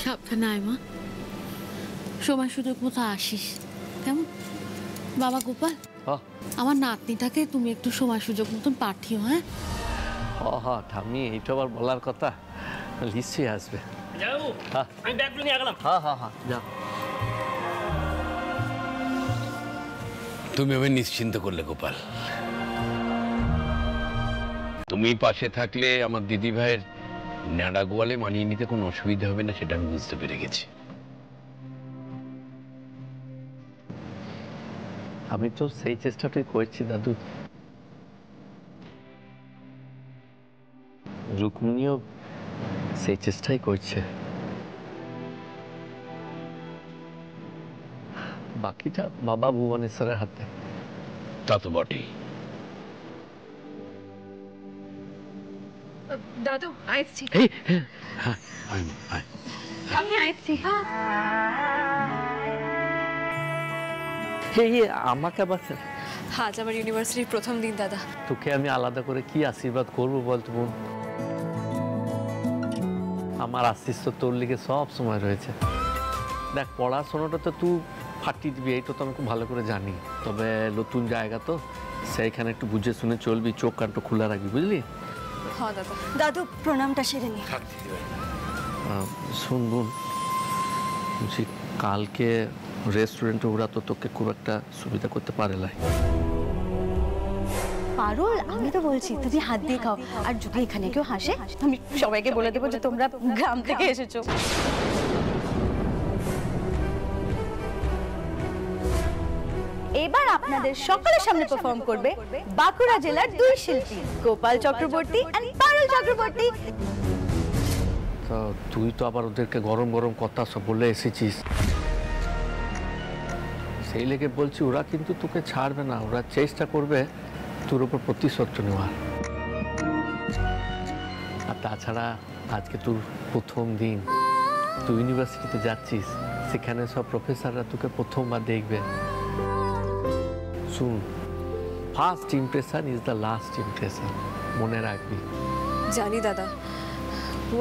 সাবধানে আয় মা, সময় সুযোগ মতো আসিস কেমন? বাবা গোপাল, আমার নাতনিটাকে তুমি একটু সময় সুযোগ মতন পাঠিও। হ্যাঁ হ্যাঁ ঠাম্মি, এইটা আবার বলার কথা, নিশ্চয়ই আসবে। আমি ব্যাগগুলো নিয়ে গেলাম। হ্যাঁ হ্যাঁ হ্যাঁ যাও। তুমি আমি নিশ্চিন্ত করলে গোপাল, তুমি পাশে থাকলে আমার দিদি ভাইয়ের ন্যাড়া গোয়ালে মানিয়ে নিতে কোনো অসুবিধা হবে না, সেটা আমি বুঝতে পেরে গেছি। আমি তো সেই চেষ্টাটাই করছি দাদু। রুক্মিণীও সেই চেষ্টাই করছে, বাকিটা বাবা ভুবনেশ্বরের হাতে। তা তো বটেই। দাদু আইছি। আমি আইছি। আমাকে আবার আজ আমার ইউনিভার্সিটির প্রথম দিন দাদা। তোকে আমি আলাদা করে কি আশীর্বাদ করবো বলতো বোন? আমার আশিস তো তোর লিগে সব সময় রয়েছে। দেখ, পড়াশোনাটা তো তুই ফাটিয়ে দিবি, এইটা তো আমি খুব ভালো করে জানি। তবে নতুন জায়গা তো, সেইখানে একটু বুঝে শুনে চলবি, চোখ কানটা খোলা রাখবি, বুঝলি? হ্যাঁ দাদা। দাদু প্রণামটা সেরে নি। শুন বোন, বলছি কালকে রেস্টুরেন্টে ওরা তো তোকে খুব একটা সুবিধা করতে পারে না। পারুল, আমি তো বলছি তুমি হাত দিয়ে খাও, আর যদি এখানে কেউ হাসে আমি সবাইকে বলে দেবো যে তোমরা গ্রাম থেকে এসেছো। এবার আপনাদের সকলের সামনে পারফর্ম করবে বাঁকুড়া জেলার দুই শিল্পী, গোপাল চক্রবর্তী আর পারুল চক্রবর্তী। তো তুই তো আবার ওদেরকে গরম গরম কথা সব বলে এসেছিস, সেই লেগে বলছি ওরা কিন্তু তোকে ছাড়বে না, ওরা চেষ্টা করবে তোর উপর প্রতিশোধ নেওয়ার। আর তাছাড়া আজকে তোর প্রথম দিন, তুই ইউনিভার্সিটিতে যাচ্ছিস, সেখানে সব প্রফেসররা তোকে প্রথমবার দেখবে। শুন, first impression is the last impression, মনে রাখবি। জানি দাদা,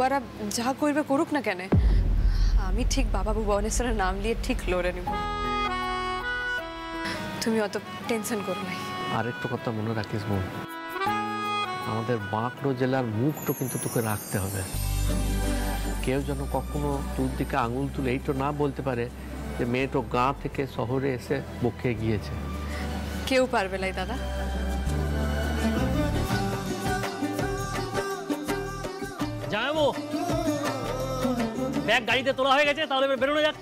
ওরা যা করবে করুক না কেন, আমি ঠিক বাবা ভুবনেশ্বরের নাম নিয়ে ঠিক লড়ে নেব। তুমি অত টেনশন করো না। আরেকটা কথা মনে রাখিস বোন, আমাদের বাঁকুড়া জেলার মুখটা কিন্তু তোকে রাখতে হবে। কেউ যেন কখনো তোর দিকে আঙুল তুলে এইটা না বলতে পারে যে মেয়েটা গাঁ থেকে শহরে এসে বকে গিয়েছে। কেউ পারবে না দাদা। যাবো, ব্যাগ গাড়িতে তোলা হয়ে গেছে, তাহলে এবার বেরোনো যাক।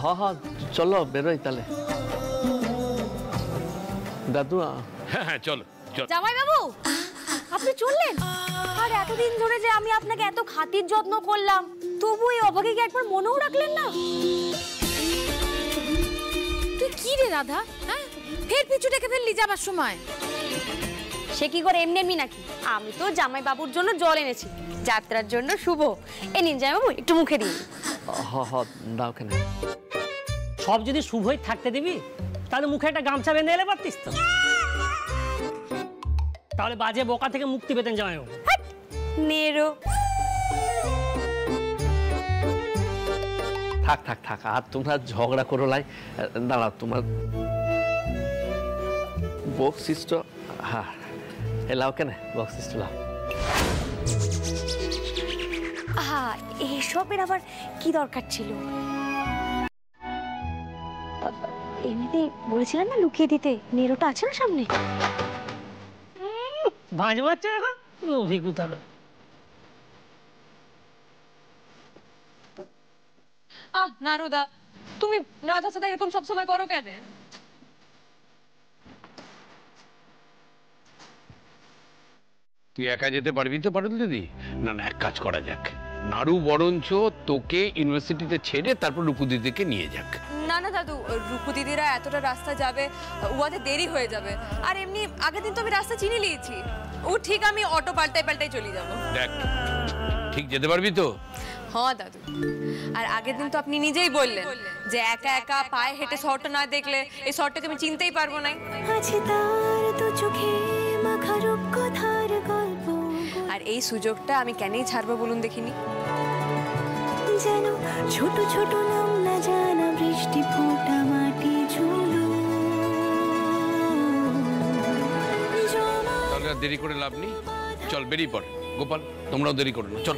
হ্যাঁ হ্যাঁ চলো বেরোই তাহলে। দাদু হ্যাঁ চলো চলো। জামাই বাবু, আপনি চললেন? আর এতদিন ধরে যে আমি আপনাকে এত খাতির যত্ন করলাম, তবু এই অভাগীকে একবার মনেও রাখলেন না। তুই কি রে রাধা, হ্যাঁ ফের পিছু ডেকে ফেললি যাবার সময়? সে কি করে এমনি এমনি নাকি? আমি তো জামাই বাবুর জন্য জল এনেছি, যাত্রার জন্য শুভ। এ নিন জামাই বাবু, একটু মুখে দিন। দাও কেন? সব যদি শুভই থাকতে দিবি, তাহলে মুখে একটা গামছা বেঁধে এলে পারতিস তো। তাহলে বাজে বোকা থেকে মুক্তি পেতেন জামাইবাবু। নেরো। থাক থাক থাক, আর তোমরা ঝগড়া করো লাই। দাঁড়াও, তোমার বক্সিষ্ট, হ্যাঁ এলাও কেন বক্সিষ্ট লাও। এসবের আবার কি দরকার ছিল? এমনিতে বলেছিলেন না লুকিয়ে দিতে, নেরোটা আছে না সামনে। ভাঁজ বাচ্চা এখন অভিজ্ঞতা। নারদা, তুমি রাধার সাথে এরকম সবসময় করো কেন? তুই একা যেতে পারবি তো পারুল দিদি? না না, এক কাজ করা যাক, নাড়ু বরঞ্চ তোকে ইউনিভার্সিটিতে ছেড়ে তারপর রূপু দিদিকে নিয়ে যাক। না না দাদু, রূপু দিদিরা এতটা রাস্তা যাবে, ওদের দেরি হয়ে যাবে। আর এমনি আগের দিন তো আমি রাস্তা চিনে নিয়েছি, ও ঠিক আমি অটো পাল্টাই পাল্টাই চলে যাব। দেখ, ঠিক যেতে পারবি তো? হ্যাঁ দাদু, আর আগের দিন তো আপনি নিজেই বললেন যে একা একা পায়ে হেঁটে শহরটা না দেখলে এই শহরটাকে আমি চিনতেই পারবো না। আর এই সুযোগটা আমি কেনই ছাড়বো বলুন দেখিনি? যেন ছোট ছোট নাম না জানা বৃষ্টি ফোঁটা মাটি ঝুলো। তাহলে আর দেরি করে লাভ নেই, চল বেরিয়ে পড়। গোপাল তোমরাও দেরি করো না, চল।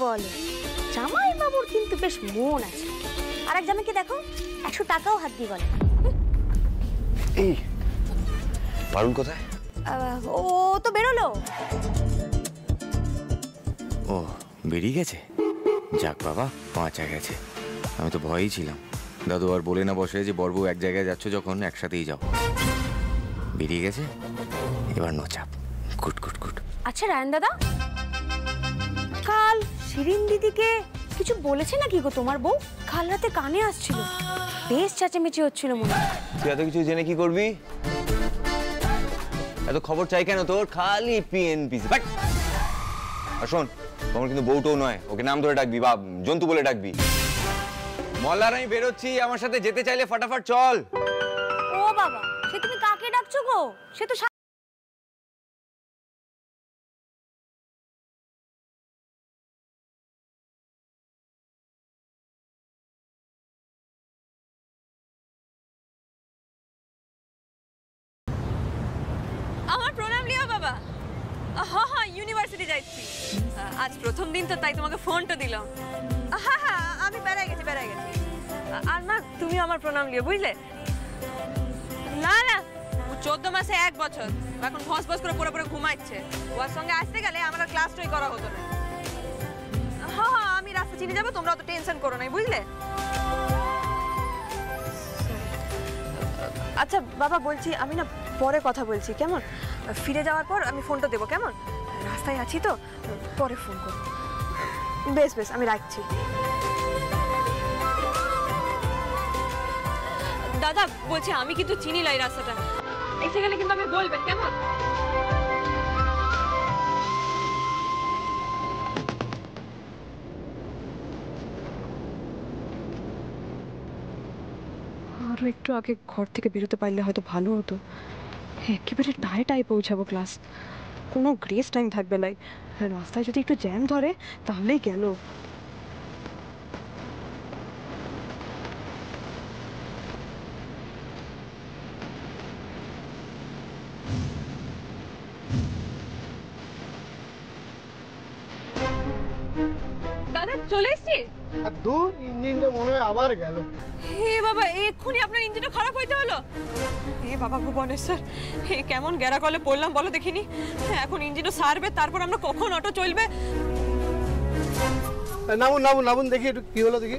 বলে জামাই বাবুর কিন্তু বেশ মন আছে। আর এক জামাইকে দেখো 100 টাকাও হাত দিয়ে বলে। এই পারুল কোথায়? ও তো বেরোলো। ও বেরিয়ে গেছে? যাক বাবা, বাঁচা গেছে। আমি তো ভয়েই ছিলাম। দাদু আর বলে না বসে যে বড়বু এক জায়গায় যাচ্ছ যখন একসাথেই যাও। বেরিয়ে গেছে, এবার নো চাপ। Good good good. আচ্ছা রায়ন দাদা, কাল শিরিন দিদিকে কিছু বলেছে নাকি গো তোমার বউ? কাল রাতে কানে আসছিল, বেশ চেঁচামেচি হচ্ছিল মনে হয়। তুই এত কিছু জেনে কি করবি? এত খবর চাই কেন তোর? খালি পিএনপিসি। আর শোন, তোমার কিন্তু বউটাও নয়, ওকে নাম ধরে ডাকবি বা জন্তু বলে ডাকবি। মল্লার আমি বেরোচ্ছি, আমার সাথে যেতে চাইলে ফটাফট চল। ও বাবা, সে তুমি কাকে ডাকছো গো? সে তো আমার প্রণাম লিয়া বাবা। হ্যাঁ হ্যাঁ, ইউনিভার্সিটি যাচ্ছি আজ প্রথম দিন তো, তাই তোমাকে ফোনটা দিলাম। হ্যাঁ হ্যাঁ, আমি বেড়াই গেছি। আর না, তুমি আমার প্রণাম লিও, বুঝলে? না না, 14 মাসে 1 বছর, এখন ভস ভস করে পুরো ঘুমাচ্ছে। ওর সঙ্গে আসতে গেলে আমার ক্লাসটাই করা হতো না। হ্যাঁ হ্যাঁ, আমি রাস্তা চিনে যাবো, তোমরা অত টেনশন করো না, বুঝলে? আচ্ছা বাবা, বলছি আমি না পরে কথা বলছি, কেমন? ফিরে যাওয়ার পর আমি ফোনটা দেবো, কেমন? রাস্তায় আছি তো, পরে ফোন করবো। বেশ বেশ, আমি রাখছি। দাদা বলছি, আমি কিন্তু চিনি না এই রাস্তাটা, এসে গেলে কিন্তু আমি বলবেন, কেমন? আরও একটু আগে ঘর থেকে বেরোতে পারলে হয়তো ভালো হতো। একেবারে টায় পৌঁছাবো ক্লাস, কোনো গ্রেস টাইম থাকবে না। রাস্তায় যদি একটু জ্যাম ধরে তাহলেই গেল। দাদা চলে এসছি। ইঞ্জিনটা মনে হয় আবার গেল। হে বাবা, এক্ষুনি আপনার ইঞ্জিনটা খারাপ হইতে হলো? হে বাবা ভুবনেশ্বর, হে কেমন গেরা কলে পড়লাম বলো দেখিনি। এখন ইঞ্জিনও সারবে, তারপর আমরা কখন অটো চলবে? নামুন নামুন নামুন, দেখি একটু কি হলো দেখি।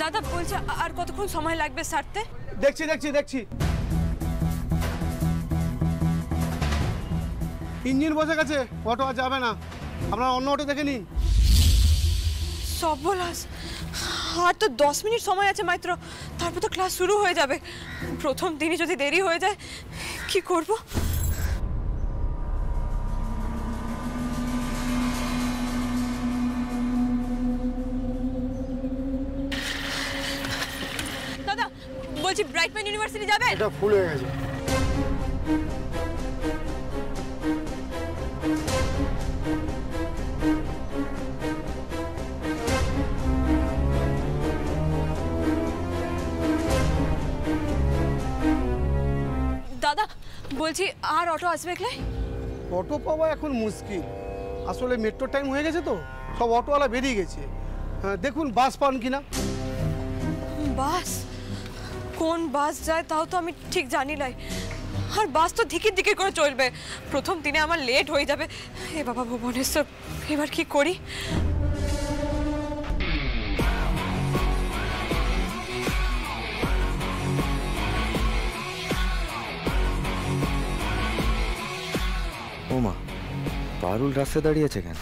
দাদা বলছে আর কতক্ষণ সময় লাগবে সারতে? দেখছি দেখছি দেখছি। ইঞ্জিন বসে গেছে, অটো আর যাবে না, আপনারা অন্য অটো দেখে নিন। সর্বনাশ, আর তো 10 মিনিট সময় আছে মাত্র, তারপর তো ক্লাস শুরু হয়ে যাবে। প্রথম দিনই যদি দেরি হয়ে যায়, কি করব? দাদা বলছি, ব্রাইটম্যান ইউনিভার্সিটি যাবে? এটা ফুল হয়ে গেছে। দাদা বলছি, আর অটো আসবে কি? অটো পাওয়া এখন মুশকিল, আসলে মেট্রো টাইম হয়ে গেছে তো, সব অটোওয়ালা বেরিয়ে গেছে। দেখুন বাস পান কিনা। বাস? কোন বাস যায় তাও তো আমি ঠিক জানি নাই। আর বাস তো ধিকির ধিকির করে চলবে, প্রথম দিনে আমার লেট হয়ে যাবে। এ বাবা ভুবনেশ্বর, এবার কি করি? ও মা, পারুল রাস্তায় দাঁড়িয়ে আছে কেন?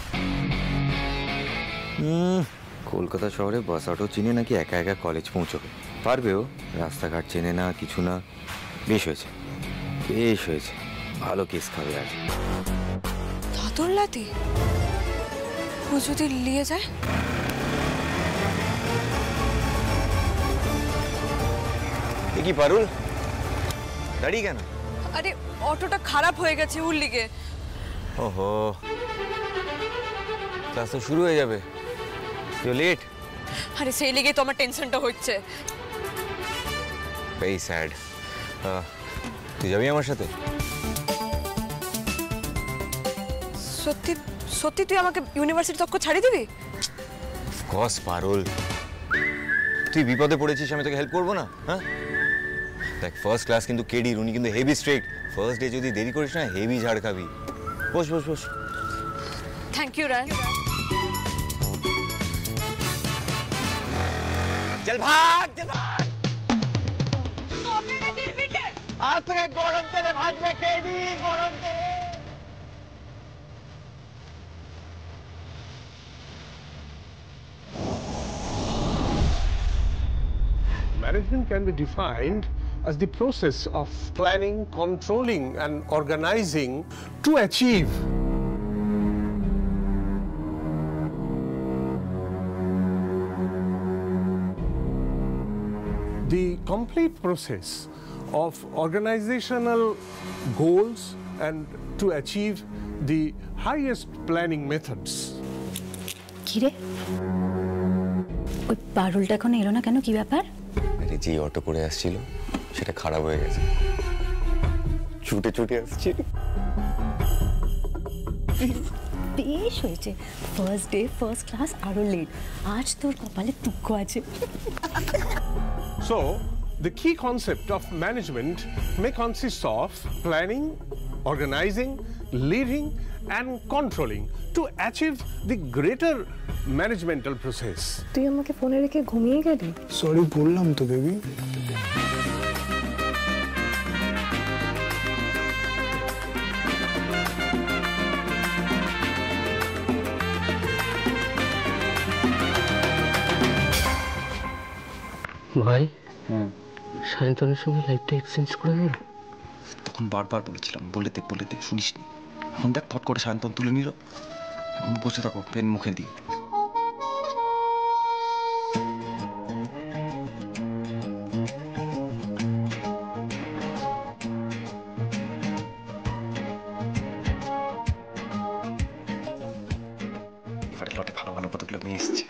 কলকাতা শহরে বাস অটো চিনে নাকি একা একা কলেজ পৌঁছবে। পারবেও, রাস্তাঘাট চেনে না, কিছু না। বেশ হয়েছে, বেশ হয়েছে, ভালো কেস খাবে আজ। দাদুর লাতি ও যদি নিয়ে যায়? এ কি পারুল, দাঁড়িয়ে কেন? আরে অটোটা খারাপ হয়ে গেছে ওর লিগে। ওহো, ক্লাস তো শুরু হয়ে যাবে, ইউ লেট। আরে সেই লিগে তো আমার টেনশনটা হচ্ছে। Very sad. তুই যাবি আমার সাথে? সত্যি সত্যি তুই আমাকে ইউনিভার্সিটি তক ছাড়িয়ে দিবি? অফকোর্স পারুল, তুই বিপদে পড়েছিস, আমি তোকে হেল্প করবো না? হ্যাঁ দেখ, ফার্স্ট ক্লাস কিন্তু কেডির, উনি কিন্তু হেভি স্ট্রিক্ট। ফার্স্ট ডে যদি দেরি করিস না, হেভি ঝাড় খাবি। Boss boss boss. Thank you run. চল ভাগ, চল ভাগ। আর তোকে গরম তেলে ভাজবে কেডি, গরম তেলে। Management can be defined as the process of planning, controlling, and organizing to achieve the complete process of organizational goals and to achieve the highest planning methods. কিরে, ওই পারুলটা এখন এলো না কেন? কি ব্যাপার? আরে যে অটো করে আসছিল সেটা খারাপ হয়ে গেছে, ছুটে ছুটে আসছে। বেশ হয়েছে, ফার্স্ট ডে ফার্স্ট ক্লাস, আরো লেট। আজ তোর কপালে দুঃখ আছে। So, the key concept of management may consist of planning, organizing, leading, and controlling to achieve the greater managemental process. তুই আমাকে ফোনে রেখে ঘুমিয়ে গেলি? সরি বললাম তো বেবি। ভাই, সায়ন্তনের সঙ্গে লাইফটা এক্সচেঞ্জ করে নিল। তখন বারবার বলেছিলাম, বলে দে শুনিসনি। এখন দেখ ফট করে সায়ন্তন তুলে নিল। এখন বসে থাকো পেন মুখে দিয়ে। এবারে লটে ভালো ভালো কতগুলো মেয়ে এসছে।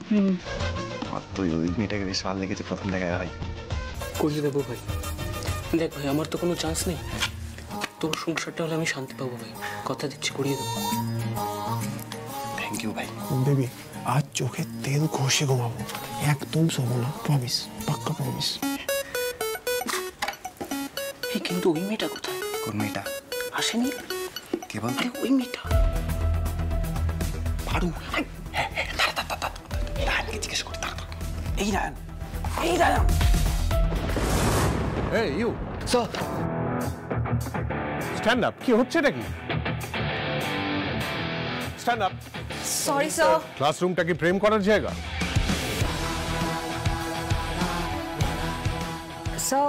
আমার তো ওই মেয়েটাকে বেশ ভালো লেগেছে প্রথম দেখায় ভাই। করিয়ে দেবো ভাই। দেখ ভাই, আমার তো কোনো চান্স নেই, তোর সংসারটা হলে আমি শান্তি পাবো ভাই, কথা দিচ্ছি, করিয়ে দেবো। থ্যাংক ইউ ভাই। বেবি, আজ চোখে তেল ঘষে ঘুমাবো, একদম শোবো না, প্রমিস, পাক্কা প্রমিস। কিন্তু ওই মেয়েটা কোথায়? কোন মেয়েটা? আসেনি। কে বলতে? ওই মেয়েটা পারু। রায়ানকে জিজ্ঞেস করি। এই রায়ান, এই Rayan. Hey, you. Sir, Stand up. কি হচ্ছে নাকি? Stand up. Sorry sir. ক্লাসরুমটা কি প্রেম করার জায়গা? স্যার,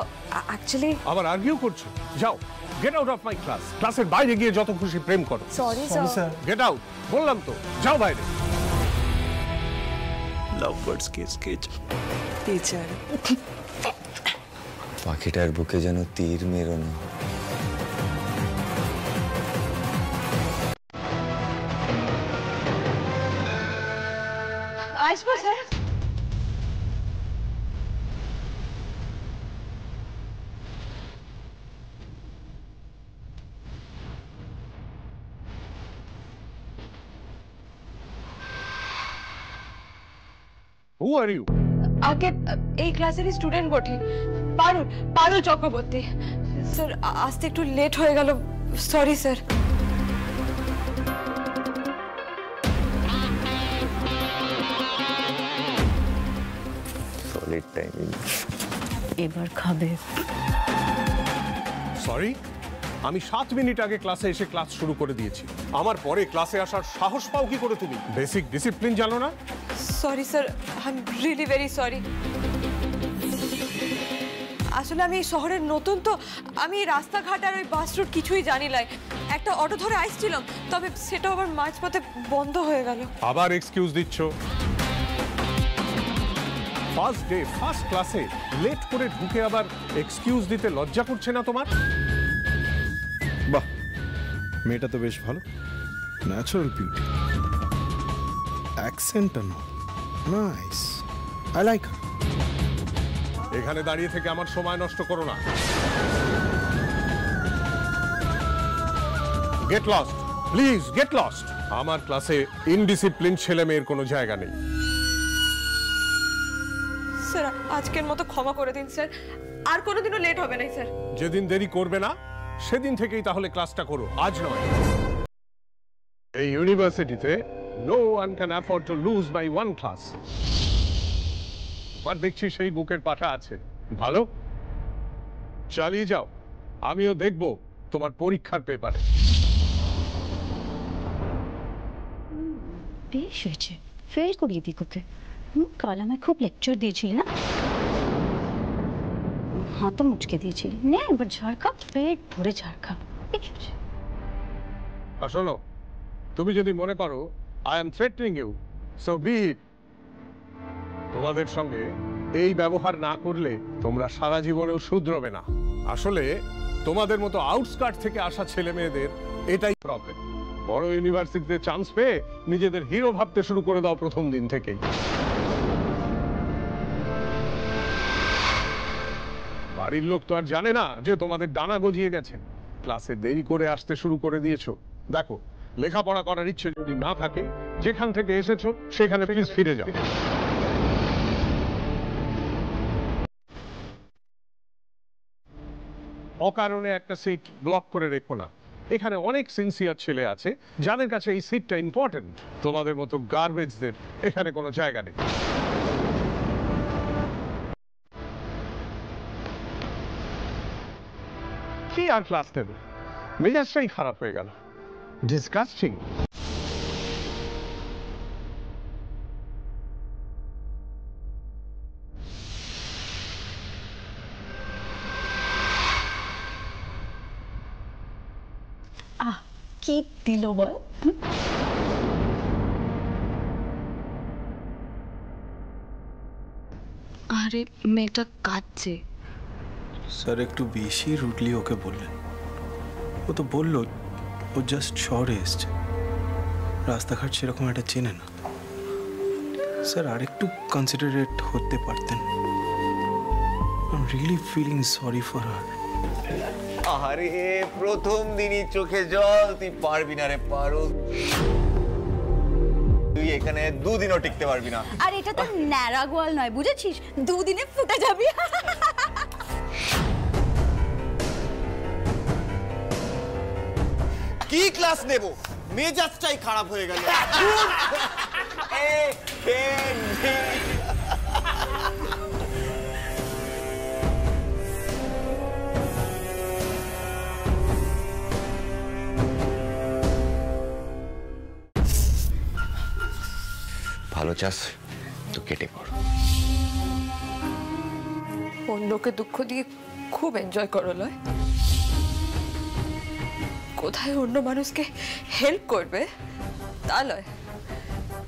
অ্যাকচুয়ালি আবার আর্গিউ করছো? যাও, get out of my class. ক্লাসের বাইরে গিয়ে যত খুশি প্রেম করো। Sorry sir. গেট আউট বললাম তো, যাও বাইরে। লাভ বার্ডস কে স্কেচ। টিচার, পাখিটার বুকে যেন তীর মেরো না। আসবো স্যার। Who are you? আগে এই ক্লাসেরই স্টুডেন্ট বটে, পারুল চক্রবর্তী। স্যার আসতে একটু লেট হয়ে গেল, সরি স্যার। Solid timing. এবার খাবে। সরি, আমি 7 মিনিট আগে ক্লাসে এসে ক্লাস শুরু করে দিয়েছি। আমার পরে ক্লাসে আসার সাহস পাও কি করে তুমি? বেসিক ডিসিপ্লিন জানো না? Sorry sir, I am really very sorry. আসলে আমি এই শহরের নতুন, তো আমি রাস্তাঘাট আর ওই বাস রুট কিছুই জানি না। একটা অটো ধরে আসছিলাম, তবে সেটা আবার মাঝপথে বন্ধ হয়ে গেল। আবার এক্সকিউজ দিচ্ছ? ফার্স্ট ডে ফার্স্ট ক্লাসে লেট করে ঢুকে আবার এক্সকিউজ দিতে লজ্জা করছে না তোমার? বাহ, মেয়েটা তো বেশ ভালো, ন্যাচারাল বিউটি, অ্যাকসেন্টটা নাইস, আই লাইক হার। এখানে দাঁড়িয়ে থেকে আমার সময় নষ্ট করো না। Get lost, please get lost. আমার ক্লাসে ইনডিসিপ্লিন ছেলে মেয়ের কোনো জায়গা নেই। স্যার আজকের মতো ক্ষমা করে দিন স্যার, আর কোনোদিনও লেট হবে না স্যার। যেদিন দেরি করবে না সেদিন থেকেই তাহলে ক্লাসটা করো, আজ নয়। এই ইউনিভার্সিটিতে no one can afford to lose by one class. আর দেখছি সেই বুকের পাটা আছে, ভালো, চালিয়ে যাও। আমিও দেখব তোমার পরীক্ষার পেপারে। বেশ হয়েছে, ফেল করিয়ে দিক ওকে। কাল আমায় খুব লেকচার দিয়েছিলি না, হাতও মুচকে দিয়েছিলি। নে এবার ঝাড় খা, পেট ভরে ঝাড় খা। শোনো, তুমি যদি মনে করো I am threatening you, so be it. তোমাদের সঙ্গে এই ব্যবহার না করলে তোমরা সারা জীবনেও শুধরবে না। আসলে তোমাদের মতো আউটস্কার্ট থেকে আসা ছেলে মেয়েদের এটাই প্রবলেম। বড় ইউনিভার্সিটিতে চান্স পেয়ে নিজেদের হিরো ভাবতে শুরু করে দাও প্রথম দিন থেকেই। বাড়ির লোক তো আর জানে না যে তোমাদের ডানা গজিয়ে গেছে, ক্লাসে দেরি করে আসতে শুরু করে দিয়েছো। দেখো, লেখাপড়া করার ইচ্ছে যদি না থাকে, যেখান থেকে এসেছো সেখানে প্লিজ ফিরে যাও। অকারণে একটা সিট ব্লক করে রেখো না। এখানে অনেক সিনসিয়ার ছেলে আছে যাদের কাছে এই সিটটা ইম্পর্টেন্ট। তোমাদের মতো গার্বেজদের এখানে কোনো জায়গা নেই। কি আর ক্লাস নেবে, মেজাজটাই খারাপ হয়ে গেল, ডিসকাস্টিং। কি দিল বল? আরে মেয়েটা কাঁদছে। স্যার একটু বেশি রুডলি ওকে বললেন। ও তো বলল ও জাস্ট শহরে এসছে, রাস্তাঘাট সেরকম একটা চেনে না। স্যার আর একটু কনসিডারেট হতে পারতেন। I am really feeling sorry for her. আরে প্রথম দিনই চোখে জল, তুই পারবি না রে পারো। তুই এখানে দুদিনও টিকতে পারবি না। আর এটা তো ন্যাড়া গোয়াল নয়, বুঝেছিস? দুদিনে ফুটে যাবি। কি ক্লাস নেব, মেজাজটাই খারাপ হয়ে গেল। ভালো চাস তো কেটে পড়। অন্যকে দুঃখ দিয়ে খুব এনজয় করো লয়। কোথায় অন্য মানুষকে হেল্প করবে তা লয়,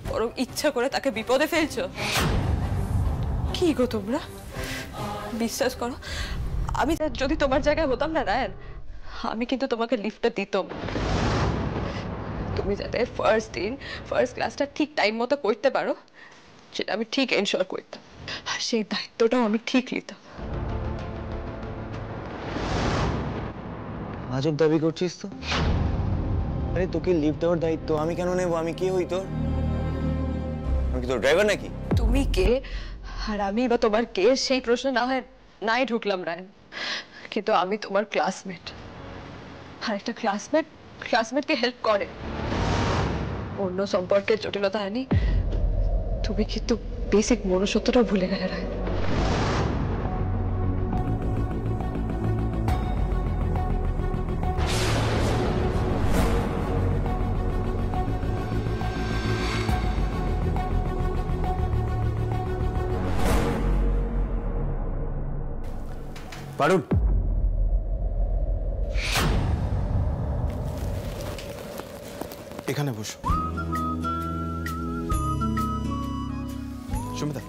বরং ইচ্ছা করে তাকে বিপদে ফেলছো। কি গো তোমরা, বিশ্বাস করো আমি যদি তোমার জায়গায় হতাম না রায়ান, আমি কিন্তু তোমাকে লিফটটা দিতাম। তুমি যাতে ফার্স্ট দিন ফার্স্ট ক্লাসটা ঠিক টাইম মতো করতে পারো সেটা আমি ঠিক এনশিওর করতাম, আর সেই দায়িত্বটাও আমি ঠিক নিতাম। আজব দাবি করছিস তো। আরে তোকে লিফট দেওয়ার দায়িত্ব আমি কেন নেব? আমি কে হই তোর? আমি কি তোর ড্রাইভার নাকি? তুমি কে আর আমি বা তোমার কে সেই প্রশ্ন না হয় নাই ঢুকলাম রায়ন, কিন্তু আমি তোমার ক্লাসমেট। আর একটা ক্লাসমেটকে হেল্প করে। অন্য সম্পর্কের জটিলতা আনি, তুমি কিন্তু বেসিক মনুষ্যত্বটা ভুলে গেলে রায়ন। পারুল, এখানে বসো। সুমিতা,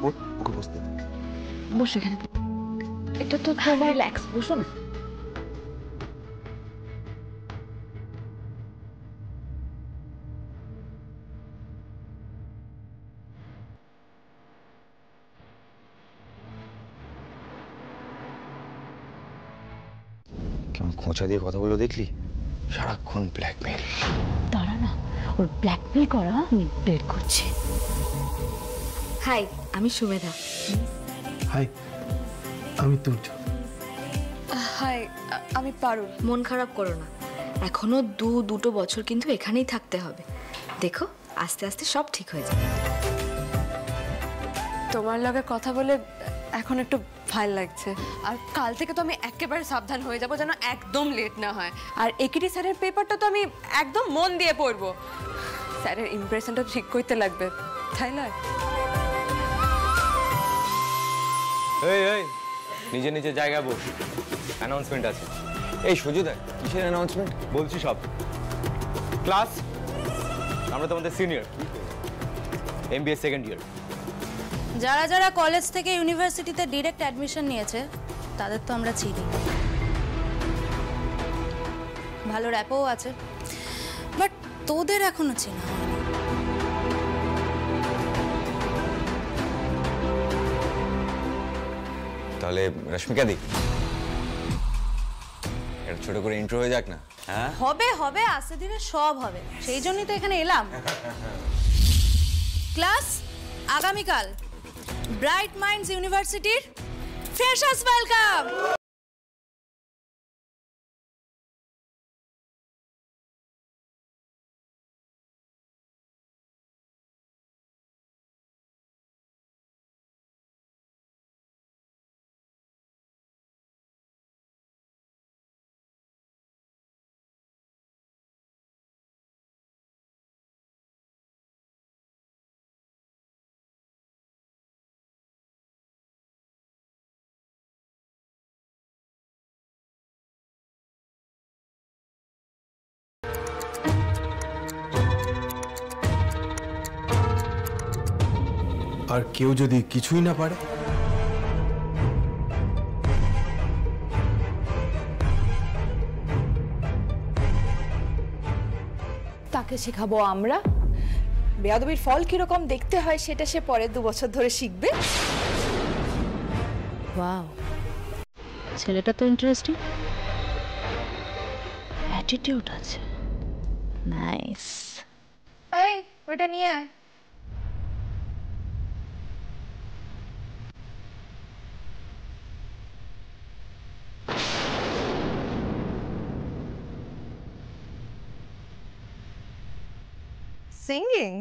ওকে বসতে বসে এখানে। এটা তো তোমার রিল্যাক্স, বসো না। কেমন খোঁচা দিয়ে কথা বলে দেখলি? সারাক্ষণ ব্ল্যাকমেল। দাঁড়া না, ওর ব্ল্যাকমেল করা আমি বের করছি। হাই, আমি সুমেধা। হাই, আমি তুর্য। হাই, আমি পারুল। মন খারাপ করো না, এখনো দুটো বছর কিন্তু এখানেই থাকতে হবে। দেখো আস্তে আস্তে সব ঠিক হয়ে যাবে। তোমার লগে কথা বলে এখন একটু ভাল লাগছে। আর কাল থেকে তো আমি একেবারে সাবধান হয়ে যাব যেন একদম লেট না হয়। আর একিটি স্যারের পেপারটা তো আমি একদম মন দিয়ে পড়বো। স্যারের ইমপ্রেশনটা ঠিক করতে লাগবে, তাই নয়? এই নিজে নিজে জায়গায় বস, অ্যানাউন্সমেন্ট আছে। এই সুজিদা, কিসের অ্যানাউন্সমেন্ট? বলছি সব। ক্লাস, আমরা তোমাদের সিনিয়র, MBA সেকেন্ড ইয়ার। যারা যারা কলেজ থেকে ইউনিভার্সিটিতে ডিরেক্ট অ্যাডমিশন নিয়েছে তাদের তো আমরা চিনি, ভালো র্যাপও আছে, বাট তোদের এখনো চেনা হয়নি। তাহলে রশ্মিকা দি, একটা ছোট করে ইন্ট্রো হয়ে যাক না? হ্যাঁ, হবে হবে, আস্তে ধীরে সব হবে, সেই জন্যই তো এখানে এলাম। ক্লাস, আগামীকাল ব্রাইট মাইন্ডস ইউনিভার্সিটির ফ্রেশার্স ওয়েলকাম। আর কেউ যদি কিছুই না পারে? তাকে শেখাবো আমরা। বেয়াদবির ফল কিরকম দেখতে হয় সেটা সে পরে 2 বছর ধরে শিখবে। ওয়াও, ছেলেটা তো ইন্টারেস্টিং, অ্যাটিটিউড আছে, নাইস। এই, ওটা নিয়ে আয়। Singing?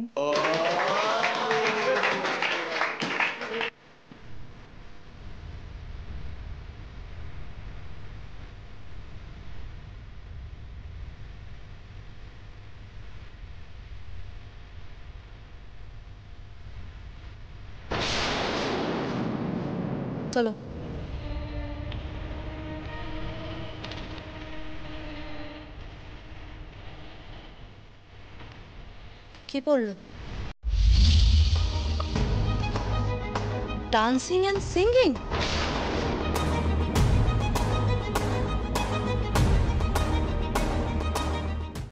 চলো। কি বললো? Dancing and singing?